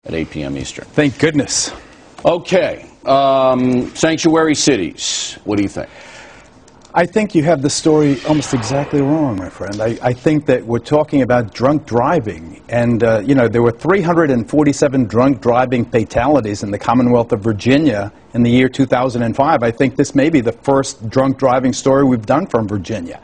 at 8 p.m. Eastern. Thank goodness. Okay. Sanctuary cities. What do you think? I think you have the story almost exactly wrong, my friend. I think that we're talking about drunk driving. And, you know, there were 347 drunk driving fatalities in the Commonwealth of Virginia in the year 2005. I think this may be the first drunk driving story we've done from Virginia.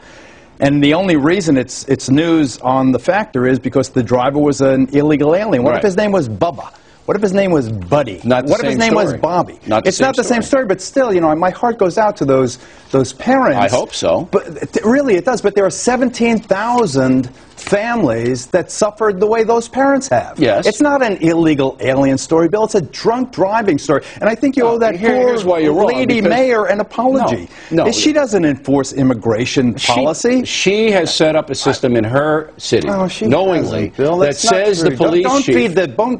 And the only reason it's news on the factor is because the driver was an illegal alien. What if his name was Bubba? What if his name was Buddy? What if his name was Bobby? It's not the same story, but still, you know, my heart goes out to those parents. I hope so. But really, it does. But there are 17,000 families that suffered the way those parents have. Yes. It's not an illegal alien story, Bill. It's a drunk driving story. And I think you owe that poor lady mayor an apology. No. She doesn't enforce immigration policy. She has set up a system in her city, knowingly, that says the police chief...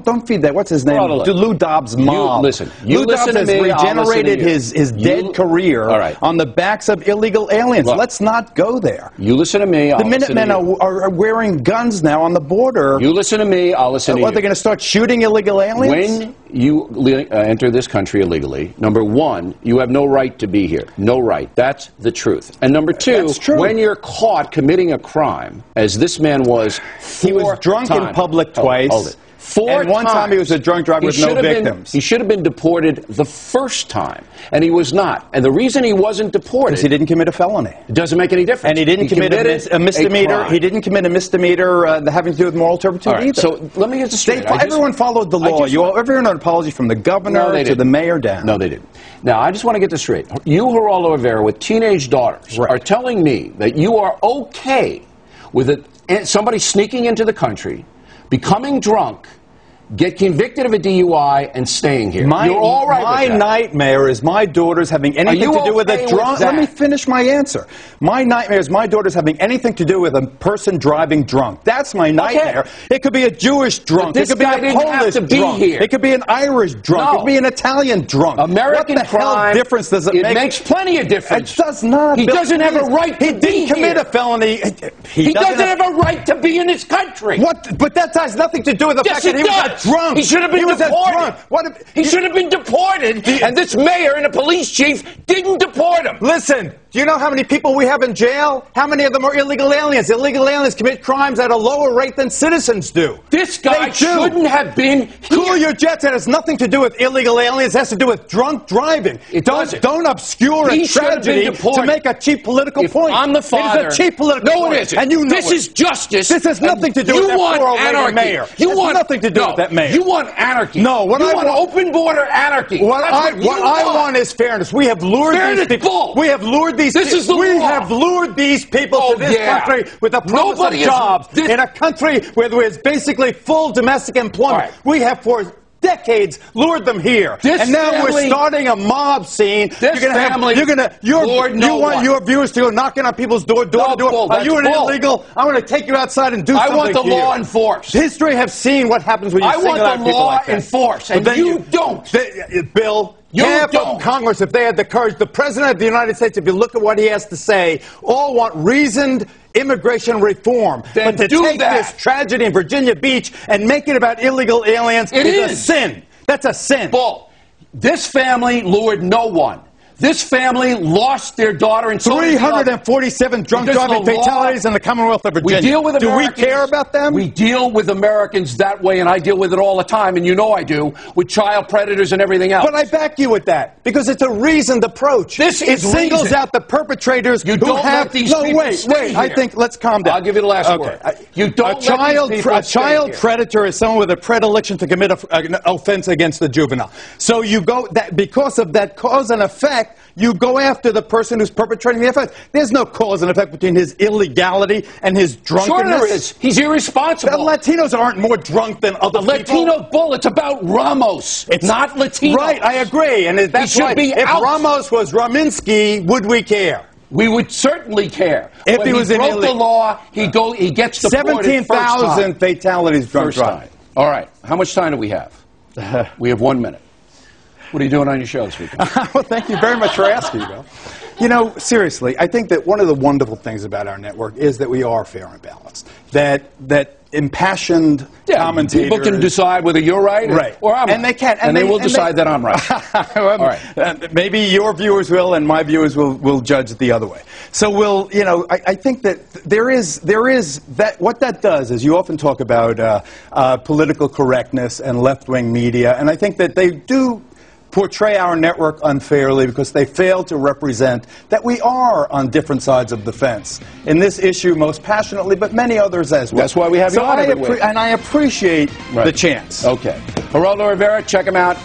Don't feed that. What's his name? Lou Dobbs' mom. Lou Dobbs has regenerated his dead career on the backs of illegal aliens. Look, let's not go there. You listen to me. The Minutemen are wearing guns now on the border. You listen to me. I'll listen to you. What, they're going to start shooting illegal aliens? When you enter this country illegally, number one, you have no right to be here. No right. That's the truth. And number two, when you're caught committing a crime, as this man was 4 He was drunk in public twice. Hold it. And one time he was a drunk driver with no victims. He should have been deported the first time, and he was not. And the reason he wasn't deported... Because he didn't commit a felony. It doesn't make any difference. And he didn't commit a misdemeanor. He didn't commit a misdemeanor having to do with moral turpitude either. So let me get this straight. Everyone followed the law. You owe everyone an apology from the governor to the mayor down. No, they didn't. Now, I just want to get this straight. You, Geraldo Rivera, with teenage daughters, are telling me that you are okay with somebody sneaking into the country, becoming drunk, get convicted of a DUI, and staying here. You're all right with that. My nightmare is my daughters having anything to do with a drunk... Let me finish my answer. My nightmare is my daughters having anything to do with a person driving drunk. That's my nightmare. It could be a Jewish drunk. It could be a Polish drunk. It could be an Irish drunk. It could be an Italian drunk. American what the hell difference does it make? It makes plenty of difference. It does not. He doesn't have a right to be here. He didn't commit a felony. He doesn't have a right to be in this country. What? But that has nothing to do with the fact that he was a drunk. He should have been deported. He should have been deported, and this mayor and the police chief didn't deport him. Listen, do you know how many people we have in jail? How many of them are illegal aliens? Illegal aliens commit crimes at a lower rate than citizens do. This guy shouldn't have been here. Cool your jets. It has nothing to do with illegal aliens. It has to do with drunk driving. Don't obscure a tragedy to make a cheap political point. I'm the father. It is a cheap political point. No, it isn't. And you know this is justice. This has nothing to do with that poor old lady mayor. You want nothing to do with that mayor. You want anarchy. No, you want open border anarchy. What I want is fairness. We have lured these people. We have lured these people. This is the law. We have lured these people to this country with the promise of jobs in a country where there is basically full domestic employment. We have for decades lured them here, and now we're starting a mob scene. You want your viewers to go knocking on people's door to door. Are you an illegal? I want to take you outside and do something. I want the law enforced. History have seen what happens when you single out people like that. I want the law enforced, and you don't. Bill. Half of Congress, if they had the courage, the President of the United States, if you look at what he has to say, all want reasoned immigration reform. But to take this tragedy in Virginia Beach and make it about illegal aliens is a sin. That's a sin. Bull. This family lured no one. This family lost their daughter in 347 drunk driving fatalities in the Commonwealth of Virginia. We deal with Americans. Do we care about them? We deal with Americans that way, and I deal with it all the time, and you know I do, with child predators and everything else. But I back you with that, because it's a reasoned approach. This is singles out the perpetrators who don't have... let these people stay here. I think, let's calm down. I'll give you the last word. You don't a child predator is someone with a predilection to commit an offense against the juvenile. So you go, because of that cause and effect, you go after the person who's perpetrating the offense. There's no cause and effect between his illegality and his drunkenness. Sure there is. He's irresponsible. The Latinos aren't more drunk than other people. Latino bull, it's about Ramos. It's not Latinos. Right, I agree. And that's why if Ramos was Raminsky, would we care? We would certainly care. If when he was broke the law, he gets deported 17,000 fatalities drunk driving. All right. How much time do we have? We have 1 minute. What are you doing on your show this weekend? Well, thank you very much for asking, Bill. You know, seriously, I think that one of the wonderful things about our network is that we are fair and balanced. That impassioned commentators... People can decide whether you're right, or I'm right. And they can. And they will decide that I'm right. All right. Maybe your viewers will, and my viewers will judge it the other way. So we'll, you know, I think that there is that, what that does is you often talk about political correctness and left-wing media, and I think that they do portray our network unfairly because they fail to represent that we are on different sides of the fence in this issue most passionately, but many others as well. That's why we have you on every week. And I appreciate the chance. Okay. Geraldo Rivera, check him out.